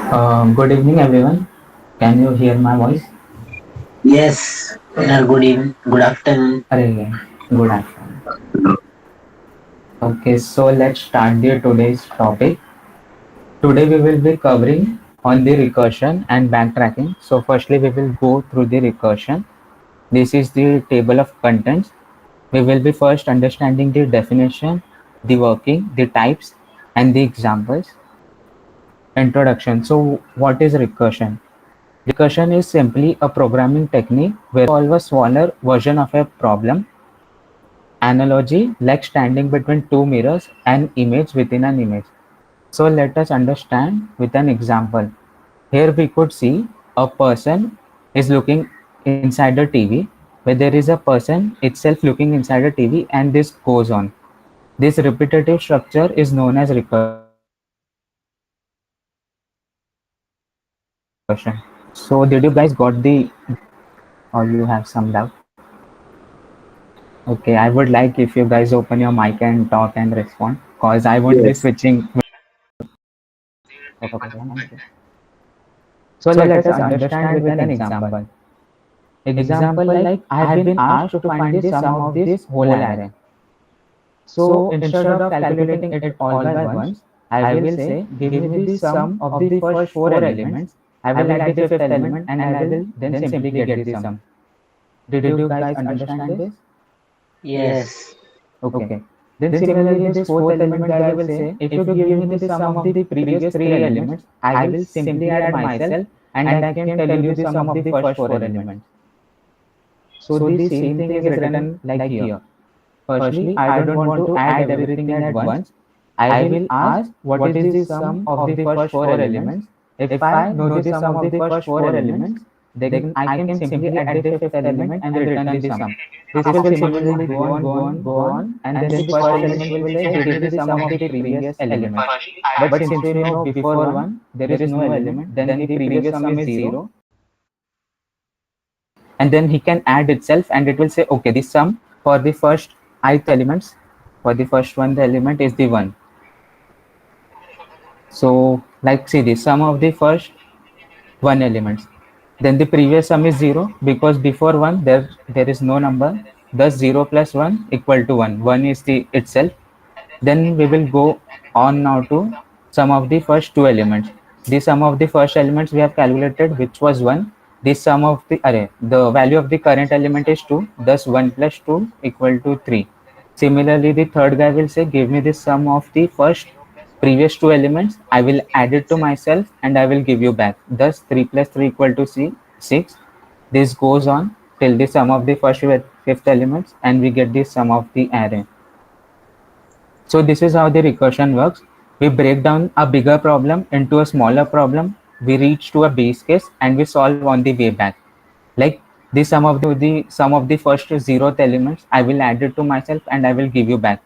Good evening, everyone. Can you hear my voice? Yes, good evening, good afternoon. Arey, good afternoon. Okay, so let's start the today's topic. Today we will be covering on the recursion and backtracking. So firstly, we will go through the recursion. This is the table of contents. We will be first understanding the definition, the working, the types, and the examples. Introduction. So what is recursion? Recursion is simply a programming technique where solve a smaller version of a problem. Analogy like standing between two mirrors, an image within an image. So let us understand with an example. Here we could see a person is looking inside a TV, where there is a person itself looking inside a TV, and this goes on. This repetitive structure is known as recursion. So did you guys got the definition or you have some doubt? Okay, I would like if you guys open your mic and talk and respond, cause I won't be Yes. switching. Okay, thank you. So let us understand with an example. Example like I have been asked to find the sum of this whole array. So instead of calculating it all by once, I will say give me the sum of the first four elements. I will add the fifth element and I will then simply get the sum. Did you guys understand this? Yes. Okay. Then similarly this fourth element guy will say if you give me the sum of the previous three elements, I will simply add myself and I can tell you the sum of the first four elements. So the same thing is written like here. Firstly, I don't want to add everything at once. I will ask what is the sum of the first four elements. If I know the sum of the first four elements, then I can simply add the fifth element and return the sum. This will similarly go on, and then the first element will say, give me the sum of the previous element. But since we know before one, there is no element, then the previous sum is 0, and then he can add itself and it will say okay the sum for the first ith elements, for the first one the element is the 1. So like see the sum of the first one elements, then the previous sum is 0 because before 1 there is no number, thus 0 plus 1 equal to 1, 1 is the itself. Then we will go on now to sum of the first two elements. The sum of the first elements we have calculated, which was 1. The sum of the array, the value of the current element is 2. Thus 1 plus 2 equal to 3. Similarly, the third guy will say, give me the sum of the first previous two elements. I will add it to myself and I will give you back. Thus 3 plus 3 equal to 6. This goes on till the sum of the first fifth elements and we get the sum of the array. So this is how the recursion works. We break down a bigger problem into a smaller problem. We reach to a base case and we solve on the way back. Like the sum of the first zeroth elements, I will add it to myself and I will give you back.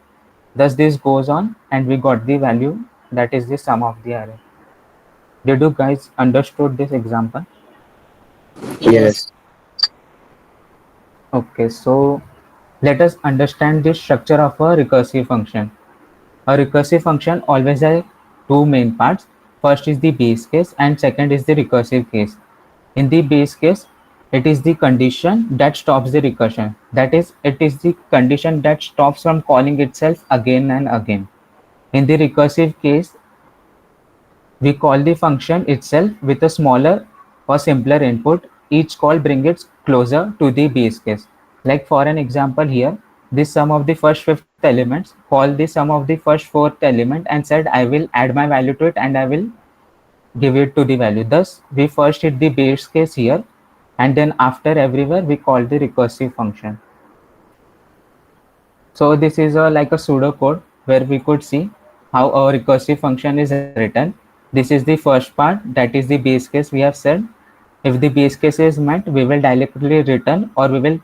Thus this goes on and we got the value that is the sum of the array. Did you guys understood this example? Yes. Okay, so let us understand the structure of a recursive function. A recursive function always has two main parts. First is the base case and second is the recursive case. In the base case, it is the condition that stops the recursion. That is, it is the condition that stops from calling itself again and again. In the recursive case, we call the function itself with a smaller or simpler input. Each call brings it closer to the base case. Like for an example here, this sum of the first fifth elements, call the sum of the first fourth element and said I will add my value to it and I will give it to the value. Thus, we first hit the base case here and then after everywhere we call the recursive function. So this is like a pseudo code where we could see how our recursive function is written. This is the first part, that is the base case we have said. If the base case is met, we will directly return or we will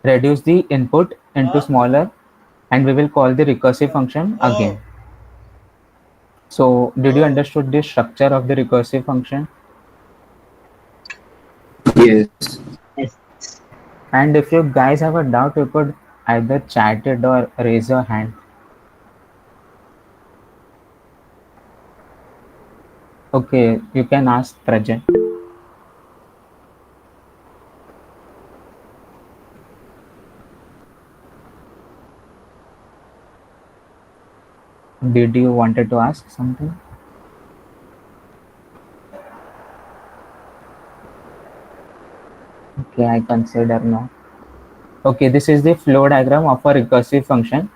reduce the input into smaller and we will call the recursive function again. So did you understood the structure of the recursive function? Yes. Yes. And if you guys have a doubt, you could either chat it or raise your hand. Okay, you can ask Prajay. Did you wanted to ask something? Okay, I consider no. Okay, this is the flow diagram of a recursive function.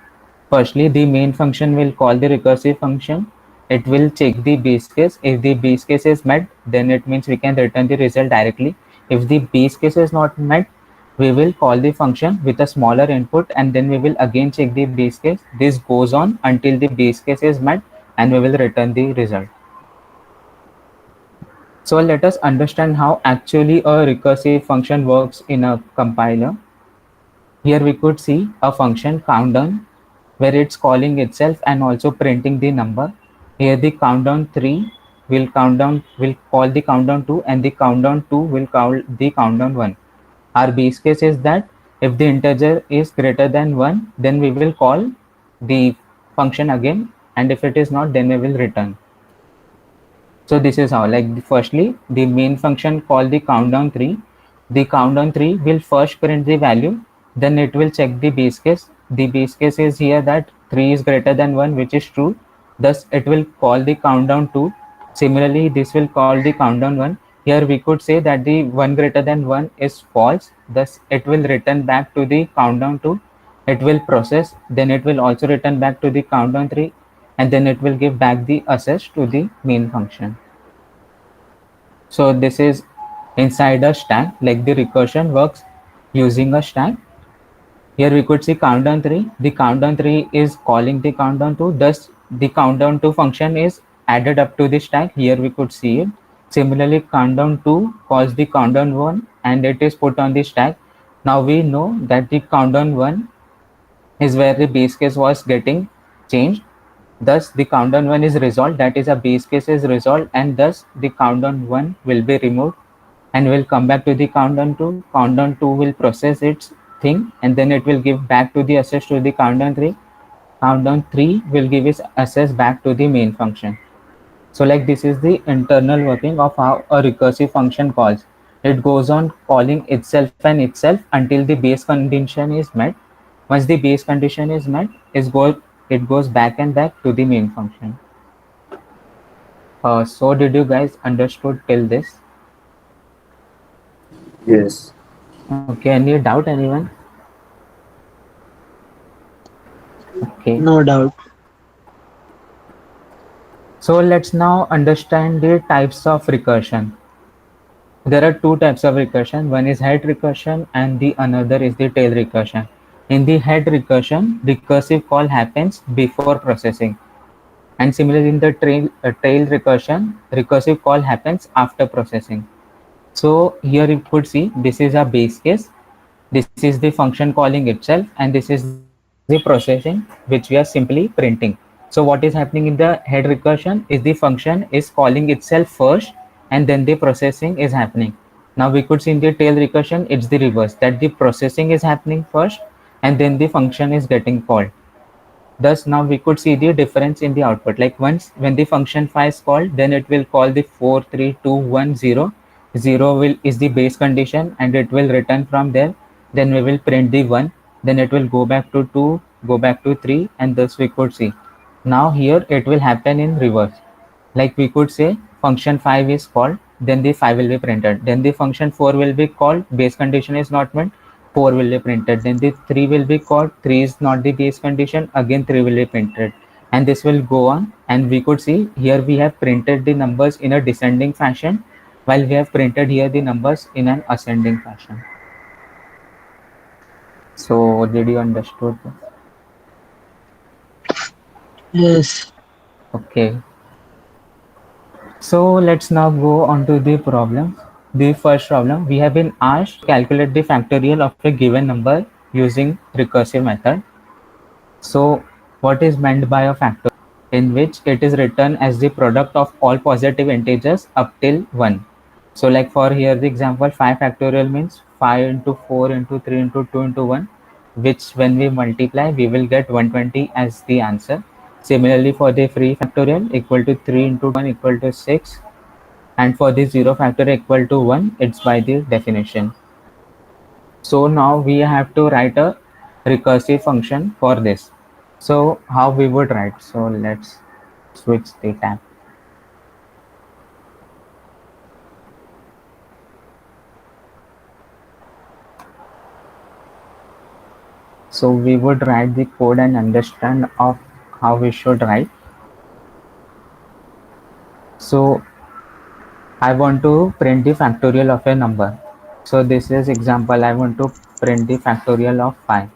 Firstly, the main function will call the recursive function. It will check the base case. If the base case is met, then it means we can return the result directly. If the base case is not met, we will call the function with a smaller input and then we will again check the base case. This goes on until the base case is met and we will return the result. So let us understand how actually a recursive function works in a compiler. Here we could see a function countdown where it's calling itself and also printing the number. Here the countdown 3 will call the countdown 2 and the countdown 2 will call the countdown 1. Our base case is that if the integer is greater than 1, then we will call the function again, and if it is not, then we will return. So this is how, like firstly, the main function called the countdown 3. The countdown 3 will first print the value, then it will check the base case. The base case is here that 3 is greater than 1, which is true. Thus, it will call the countdown 2. Similarly, this will call the countdown 1. Here we could say that the 1 greater than 1 is false. Thus, it will return back to the countdown 2. It will process, then it will also return back to the countdown 3, and then it will give back the access to the main function. So this is inside a stack, like the recursion works using a stack. Here we could see countdown 3. The countdown 3 is calling the countdown 2. Thus the countdown 2 function is added up to the stack. Here we could see it. Similarly, countdown 2 calls the countdown 1 and it is put on the stack. Now we know that the countdown 1 is where the base case was getting changed. Thus, the countdown 1 is resolved, that is a base case is resolved, and thus the countdown 1 will be removed and will come back to the countdown 2. Countdown 2 will process its thing and then it will give back to the access to the countdown 3. Countdown 3 will give its access back to the main function. So like this is the internal working of how a recursive function calls. It goes on calling itself and itself until the base condition is met. Once the base condition is met, it goes back and back to the main function. So did you guys understood till this? Yes. Okay, any doubt anyone? Okay. No doubt. So let's now understand the types of recursion. There are two types of recursion. One is head recursion and the another is the tail recursion. In the head recursion, recursive call happens before processing. And similarly in the tail recursion, recursive call happens after processing. So here you could see this is a base case. This is the function calling itself and this is the processing which we are simply printing. So what is happening in the head recursion is the function is calling itself first and then the processing is happening. Now we could see in the tail recursion, it's the reverse, that the processing is happening first and then the function is getting called. Thus now we could see the difference in the output. Like once when the function phi is called, then it will call the 4, 3, 2, 1, 0. 0 will is the base condition and it will return from there. Then we will print the 1. Then it will go back to 2, go back to 3, and thus we could see. Now here it will happen in reverse. Like we could say function 5 is called, then the 5 will be printed. Then the function 4 will be called, base condition is not met, 4 will be printed. Then the 3 will be called, 3 is not the base condition, again 3 will be printed. And this will go on, and we could see here we have printed the numbers in a descending fashion while we have printed here the numbers in an ascending fashion. So did you understood this? Yes. Okay. So let's now go on to the problem. The first problem, we have been asked to calculate the factorial of a given number using recursive method. So what is meant by a factorial? In which it is written as the product of all positive integers up till 1. So like for here the example 5 factorial means 5 into 4 into 3 into 2 into 1, which when we multiply we will get 120 as the answer. Similarly, for the free factorial, equal to 3 into 1 equal to 6. And for the 0 factorial equal to 1, it's by the definition. So now we have to write a recursive function for this. So how we would write? So let's switch the tab. So we would write the code and understand of how we should write. So I want to print the factorial of a number. So this is example. I want to print the factorial of 5.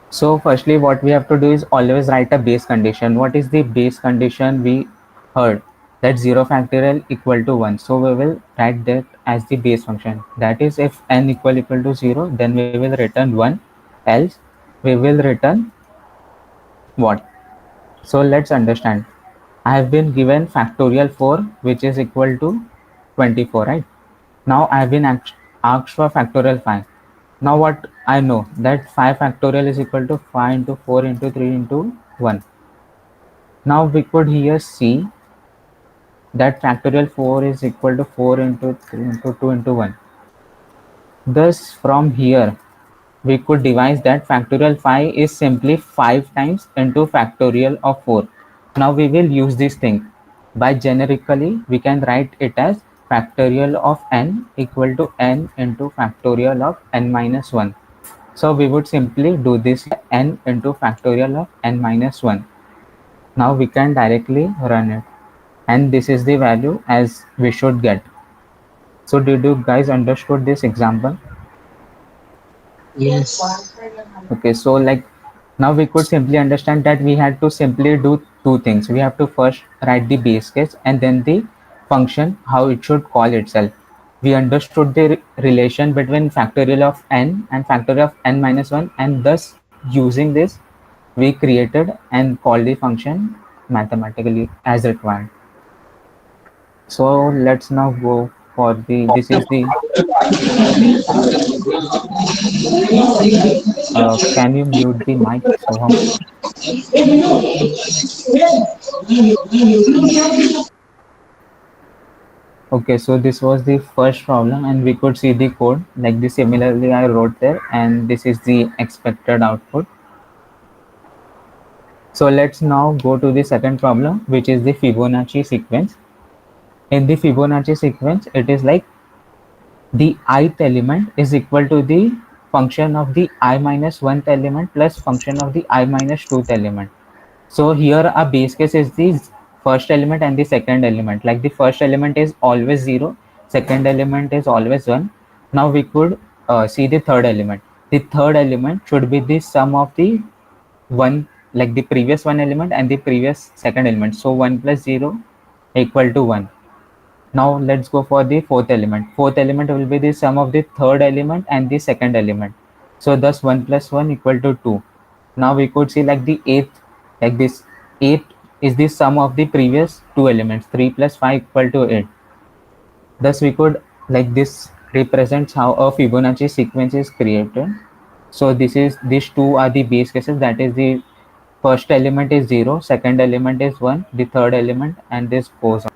So firstly, what we have to do is always write a base condition. What is the base condition we heard? That 0 factorial equal to 1. So we will write that as the base function. That is, if n equal to 0, then we will return 1. Else, we will return what? So let's understand. I have been given factorial 4, which is equal to 24, right? Now I have been asked for factorial 5. Now what I know, that 5 factorial is equal to 5 into 4 into 3 into 1. Now we could here see that factorial 4 is equal to 4 into 3 into 2 into 1. Thus from here we could devise that factorial 5 is simply 5 times into factorial of 4. Now we will use this thing. By generically we can write it as factorial of n equal to n into factorial of n minus 1. So we would simply do this n into factorial of n minus 1. Now we can directly run it. And this is the value as we should get. So did you guys understood this example? Yes. Okay, so like now we could simply understand that we had to simply do two things. We have to first write the base case and then the function how it should call itself. We understood the relation between factorial of n and factorial of n minus 1, and thus using this we created and called the function mathematically as required. So let's now go for the this is the can you mute the mic, Soham? Okay, so this was the first problem and we could see the code like this. Similarly, I wrote there and this is the expected output. So let's now go to the second problem, which is the Fibonacci sequence. In the Fibonacci sequence, it is like the ith element is equal to the function of the I minus 1th element plus function of the I minus 2th element. So here a base case is the first element and the second element. Like the first element is always 0, second element is always 1. Now we could see the third element. The third element should be the sum of the one, like the previous one element and the previous second element. So 1 plus 0 equal to 1. Now let's go for the fourth element. Fourth element will be the sum of the third element and the second element. So thus 1 plus 1 equal to 2. Now we could see like the eighth, like this 8 is the sum of the previous two elements. 3 plus 5 equal to 8. Thus we could, like this represents how a Fibonacci sequence is created. So these two are the base cases, that is the first element is 0, second element is 1, the third element, and this goes on.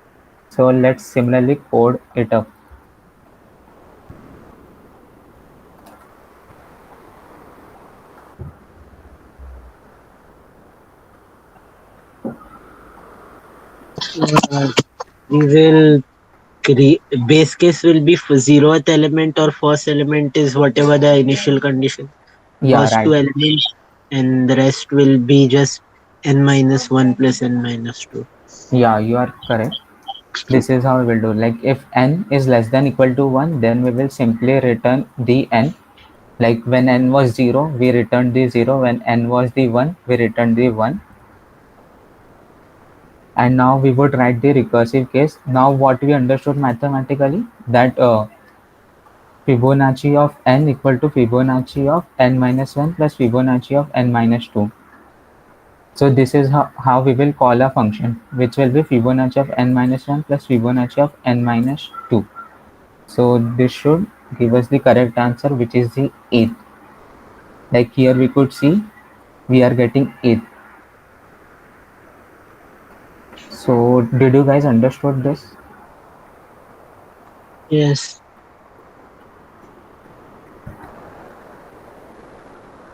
So let's similarly code it up. Uh, we will create base case will be for zeroth element or first element is whatever the initial condition. Yeah, First right. two elements and the rest will be just n minus 1 plus n minus 2. Yeah, you are correct. This is how we will do. Like if n is less than equal to 1, then we will simply return the n. Like when n was 0, we returned the 0. When n was the 1, we returned the 1. And now we would write the recursive case. Now what we understood mathematically, that Fibonacci of n equal to Fibonacci of n minus 1 plus Fibonacci of n minus 2. So this is how we will call a function, which will be Fibonacci of n minus 1 plus Fibonacci of n minus 2. So this should give us the correct answer, which is the eighth. Like here we could see we are getting 8. So did you guys understood this? Yes.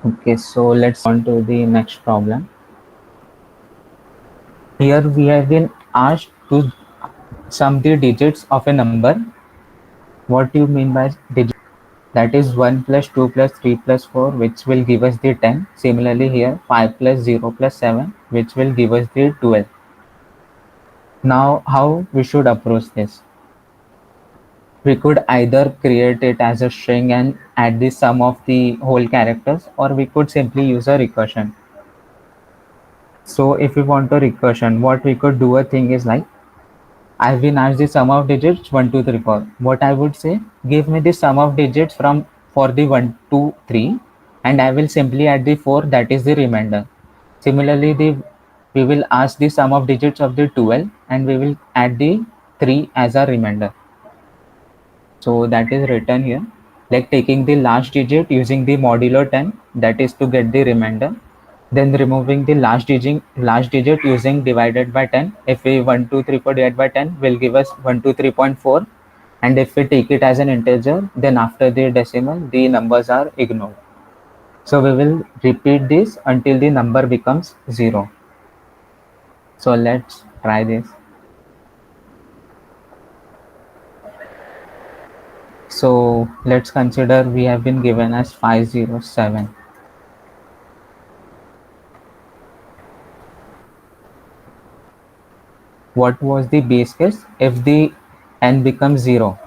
Okay, so let's on to the next problem. Here we have been asked to sum the digits of a number. What do you mean by digit? That is 1 plus 2 plus 3 plus 4, which will give us the 10. Similarly here 5 plus 0 plus 7, which will give us the 12. Now how we should approach this? We could either create it as a string and add the sum of the whole characters, or we could simply use a recursion. So if we want a recursion, what we could do a thing is like, I've been asked the sum of digits 1, 2, 3, 4. What I would say, give me the sum of digits from for the 1, 2, 3, and I will simply add the 4, that is the remainder. Similarly, we will ask the sum of digits of the 12 and we will add the 3 as a remainder. So that is written here, like taking the last digit using the modulo 10, that is to get the remainder. Then removing the last digit using divided by 10. If we 1, 2, 3, 4 divided by 10 will give us 123.4. And if we take it as an integer, then after the decimal, the numbers are ignored. So we will repeat this until the number becomes 0. So let's try this. So let's consider we have been given as 507. What was the base case? If the n becomes 0,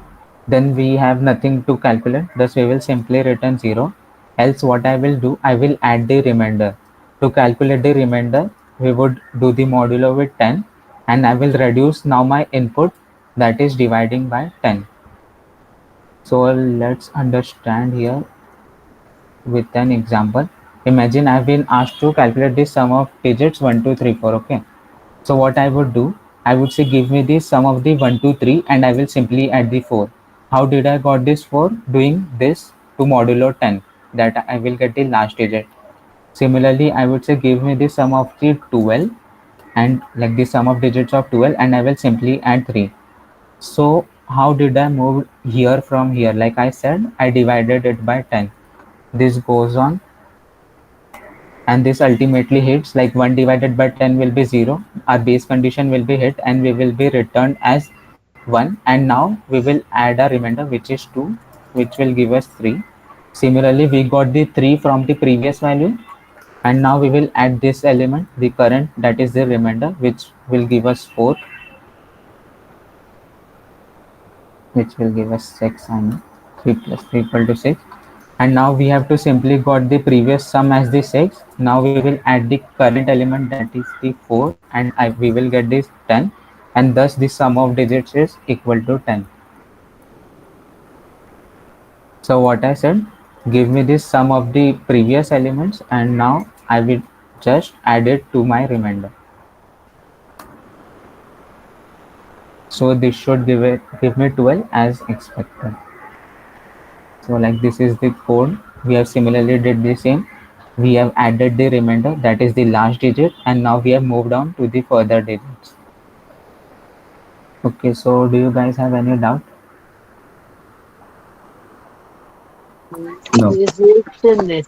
then we have nothing to calculate, thus we will simply return 0. Else what I will do, I will add the remainder. To calculate the remainder, we would do the modulo with 10, and I will reduce now my input, that is dividing by 10. So let's understand here with an example. Imagine I've been asked to calculate the sum of digits 1, 2, 3, 4. Okay. So what I would do, I would say give me the sum of the 1, 2, 3, and I will simply add the 4. How did I got this 4? Doing this to modulo 10, that I will get the last digit. Similarly, I would say give me the sum of the 12 and like the sum of digits of 12, and I will simply add 3. So how did I move here from here? Like I said, I divided it by 10. This goes on, and this ultimately hits, like 1 divided by 10 will be 0, our base condition will be hit, and we will be returned as 1. And now we will add a remainder, which is 2, which will give us 3. Similarly, we got the 3 from the previous value, and now we will add this element, the current, that is the remainder, which will give us 4, which will give us 6. And 3 plus 3 equal to 6. And now we have to simply got the previous sum as the 6. Now we will add the current element, that is the 4, and we will get this 10, and thus the sum of digits is equal to 10. So what I said, give me this sum of the previous elements, and now I will just add it to my remainder. So this should give me 12 as expected. So like this is the code. We have similarly did the same. We have added the remainder, that is the last digit, and now we have moved on to the further digits. Okay, so do you guys have any doubt? No. Is it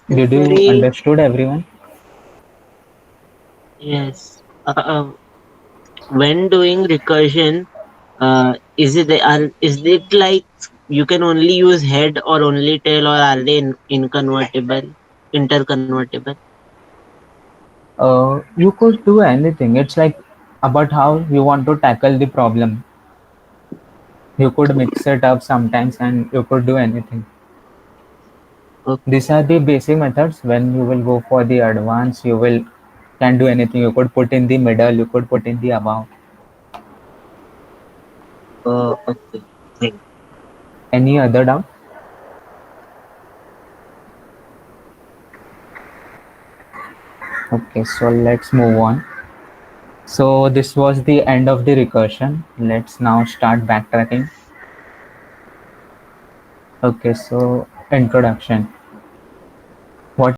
Did you necessary? understood everyone? Yes. When doing recursion, is it like you can only use head or only tail, or are they interconvertible? You could do anything. It's like about how you want to tackle the problem. You could mix it up sometimes, and you could do anything. Okay. These are the basic methods. When you will go for the advanced, you will can do anything. You could put in the middle, you could put in the above. Okay. Thank Any other doubt? Okay, so let's move on. So this was the end of the recursion. Let's now start backtracking. Okay, so introduction.